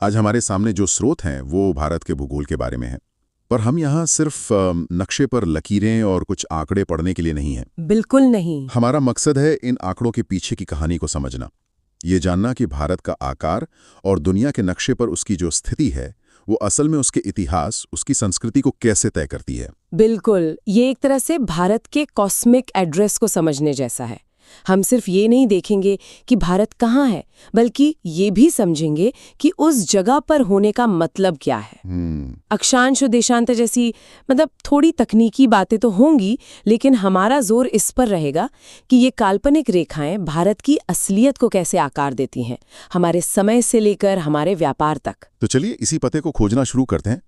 आज हमारे सामने जो स्रोत हैं वो भारत के भूगोल के बारे में है, पर हम यहाँ सिर्फ नक्शे पर लकीरें और कुछ आंकड़े पढ़ने के लिए नहीं हैं। बिल्कुल नहीं। हमारा मकसद है इन आंकड़ों के पीछे की कहानी को समझना, ये जानना कि भारत का आकार और दुनिया के नक्शे पर उसकी जो स्थिति है वो असल में उसके इतिहास, उसकी संस्कृति को कैसे तय करती है। बिल्कुल, ये एक तरह से भारत के कॉस्मिक एड्रेस को समझने जैसा है। हम सिर्फ ये नहीं देखेंगे कि भारत कहाँ है, बल्कि ये भी समझेंगे कि उस जगह पर होने का मतलब क्या है। अक्षांश और देशांतर जैसी थोड़ी तकनीकी बातें तो होंगी, लेकिन हमारा जोर इस पर रहेगा कि ये काल्पनिक रेखाएं भारत की असलियत को कैसे आकार देती हैं, हमारे समय से लेकर हमारे व्यापार तक। तो चलिए इसी पते को खोजना शुरू करते हैं।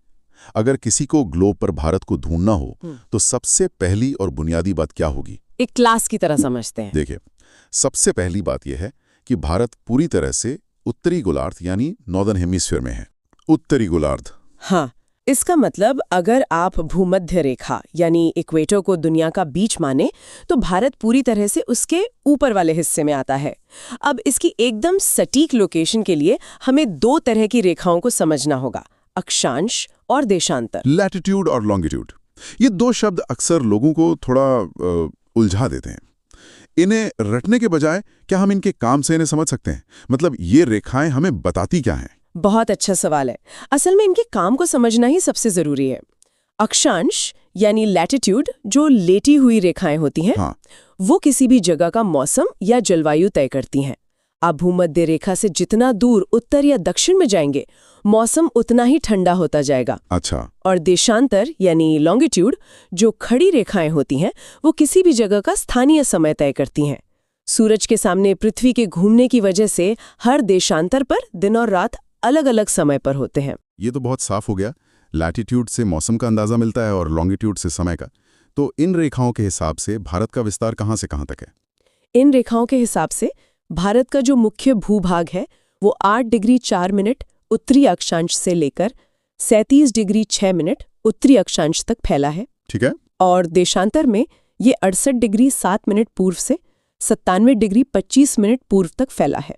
अगर किसी को ग्लोब पर भारत को ढूंढना हो तो सबसे पहली और बुनियादी बात क्या होगी? एक क्लास की तरह समझते हैं। देखिए, सबसे पहली बात यह है कि भारत पूरी तरह से उत्तरी गोलार्ध यानी नॉर्दर्न हेमिस्फीयर में है। उत्तरी गोलार्ध। हाँ, इसका मतलब अगर आप भूमध्य रेखा यानी इक्वेटर को दुनिया का बीच माने तो भारत पूरी तरह से उसके ऊपर वाले हिस्से में आता है। अब इसकी एकदम सटीक लोकेशन के लिए हमें दो तरह की रेखाओं को समझना होगा, अक्षांश और देशांतर। लैटिट्यूड और लॉन्गिट्यूड, ये दो शब्द अक्सर लोगों को थोड़ा उलझा देते हैं। इन्हें रटने के बजाय क्या हम इनके काम से इन्हें समझ सकते हैं? मतलब ये रेखाएं हमें बताती क्या हैं? बहुत अच्छा सवाल है। असल में इनके काम को समझना ही सबसे जरूरी है। अक्षांश यानी लैटिट्यूड, जो लेटी हुई रेखाएं होती हैं, हाँ। वो किसी भी जगह का मौसम या जलवायु तय करती हैं। आप भूमध्य रेखा से जितना दूर उत्तर या दक्षिण में जाएंगे, मौसम उतना ही ठंडा होता जाएगा। अच्छा। और देशांतर यानी लॉन्गिट्यूड, जो खड़ी रेखाएं होती हैं, वो किसी भी जगह का स्थानीय समय तय करती हैं। सूरज के सामने पृथ्वी के घूमने की वजह से हर देशांतर पर दिन और रात अलग अलग समय पर होते हैं। ये तो बहुत साफ हो गया। लैटिट्यूड से मौसम का अंदाजा मिलता है और लॉन्गिट्यूड से समय का। तो इन रेखाओं के हिसाब से भारत का विस्तार कहाँ से कहाँ तक है? इन रेखाओं के हिसाब से भारत का जो मुख्य भूभाग है वो 8 डिग्री 4 मिनट उत्तरी अक्षांश से लेकर 37 डिग्री 6 मिनट उत्तरी अक्षांश तक फैला है। ठीक है। और देशांतर में ये 68 डिग्री 7 मिनट पूर्व से 97 डिग्री 25 मिनट पूर्व तक फैला है।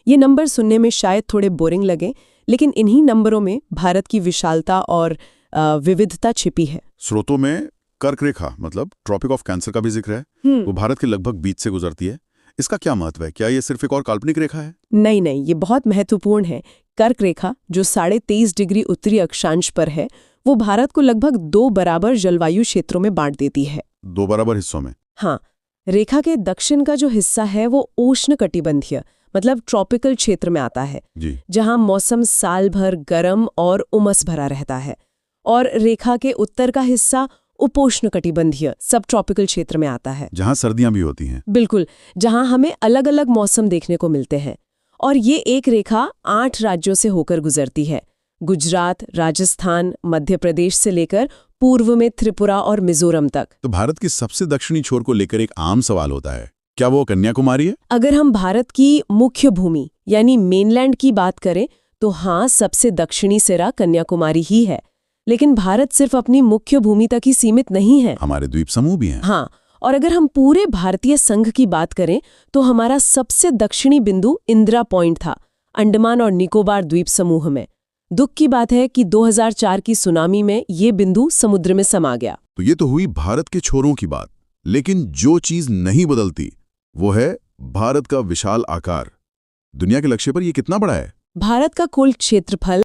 ये नंबर सुनने में शायद थोड़े बोरिंग लगे, लेकिन इन्हीं नंबरों में भारत की विशालता और विविधता छिपी है। स्रोतों में कर्क रेखा मतलब ट्रॉपिक ऑफ कैंसर का भी जिक्र है। वो भारत के लगभग बीच से गुजरती है। इसका क्या महत्व है? क्या ये सिर्फ एक और काल्पनिक रेखा है? नहीं, ये बहुत महत्वपूर्ण है। कर्क रेखा जो 23.5 डिग्री उत्तरी अक्षांश पर है, वो भारत को लगभग 2 बराबर जलवायु क्षेत्रों में बांट देती है। 2 बराबर हिस्सों में? हाँ। रेखा के दक्षिण का जो हिस्सा है वो उष्णकटिबंधीय मतलब ट्रॉपिकल क्षेत्र में आता है, जहां मौसम साल भर गर्म और उमस भरा रहता है। और रेखा के उत्तर का हिस्सा उपोष्णकटिबंधीय सब ट्रॉपिकल क्षेत्र में आता है, जहां सर्दियां भी होती हैं। बिल्कुल, जहां हमें अलग अलग मौसम देखने को मिलते हैं। और ये एक रेखा 8 राज्यों से होकर गुजरती है, गुजरात, राजस्थान, मध्य प्रदेश से लेकर पूर्व में त्रिपुरा और मिजोरम तक। तो भारत की सबसे दक्षिणी छोर को लेकर एक आम सवाल होता है, क्या वो कन्याकुमारी है? अगर हम भारत की मुख्य भूमि यानी मेनलैंड की बात करें तो हाँ, सबसे दक्षिणी सिरा कन्याकुमारी ही है। लेकिन भारत सिर्फ अपनी मुख्य भूमि तक ही सीमित नहीं है, हमारे द्वीप समूह भी हैं। हाँ, और अगर हम पूरे भारतीय संघ की बात करें तो हमारा सबसे दक्षिणी बिंदु इंदिरा पॉइंट था, अंडमान और निकोबार द्वीप समूह में। दुख की बात है कि 2004 की सुनामी में ये बिंदु समुद्र में समा गया। तो ये तो हुई भारत के छोरों की बात, लेकिन जो चीज नहीं बदलती वो है भारत का विशाल आकार। दुनिया के लक्ष्य पर ये कितना बड़ा है? भारत का कुल क्षेत्रफल